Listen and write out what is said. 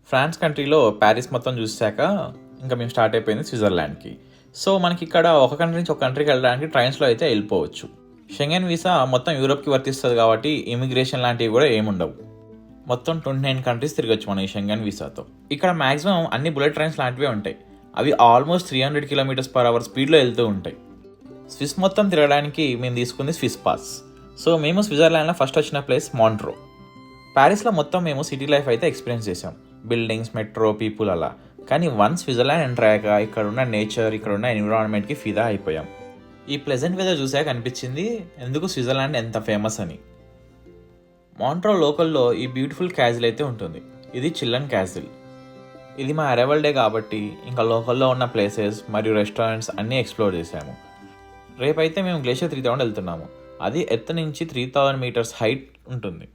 France కంట్రీలో Paris మొత్తం చూసాక ఇంకా మేము స్టార్ట్ అయిపోయింది స్విట్జర్లాండ్కి. సో మనకి ఇక్కడ ఒక కంట్రీ నుంచి ఒక కంట్రీకి వెళ్ళడానికి ట్రైన్స్లో అయితే వెళ్ళిపోవచ్చు. షెంగెన్ వీసా మొత్తం యూరోప్కి వర్తిస్తుంది కాబట్టి ఇమిగ్రేషన్ లాంటివి కూడా ఏముండవు. మొత్తం 29 కంట్రీస్ తిరగచ్చు మనం ఈ షెంగెన్ వీసాతో. ఇక్కడ మ్యాక్సిమం అన్ని బుల్లెట్ ట్రైన్స్ లాంటివే ఉంటాయి. అవి ఆల్మోస్ట్ 300 km/h స్పీడ్లో వెళ్తూ ఉంటాయి. స్విస్ మొత్తం తిరగడానికి మేము తీసుకుంది స్విస్ పాస్. సో మేము స్విట్జర్లాండ్లో ఫస్ట్ వచ్చిన ప్లేస్ మాంట్రో. ప్యారిస్లో మొత్తం మేము సిటీ లైఫ్ అయితే ఎక్స్పీరియన్స్ చేసాం, బిల్డింగ్స్, మెట్రో, పీపుల్ అలా. కానీ వన్స్ స్విట్జర్లాండ్ ఎంటర్ అయ్యాక ఇక్కడ ఉన్న నేచర్, ఇక్కడ ఉన్న ఎన్విరాన్మెంట్కి ఫిదా అయిపోయాం. ఈ ప్లెజెంట్ వెదర్ చూసాక అనిపించింది ఎందుకు స్విట్జర్లాండ్ ఎంత ఫేమస్ అని. మాంట్రో లోకల్లో ఈ బ్యూటిఫుల్ క్యాజిల్ అయితే ఉంటుంది. ఇది చిల్లన్ క్యాజిల్. ఇది మా అరైవల్ డే కాబట్టి ఇంకా లోకల్లో ఉన్న ప్లేసెస్ మరియు రెస్టారెంట్స్ అన్నీ ఎక్స్ప్లోర్ చేసాము. రేపైతే మేము గ్లేషియర్ 3000 వెళ్తున్నాము. అది ఎత్తు నుంచి 3000 మీటర్స్ హైట్ ఉంటుంది.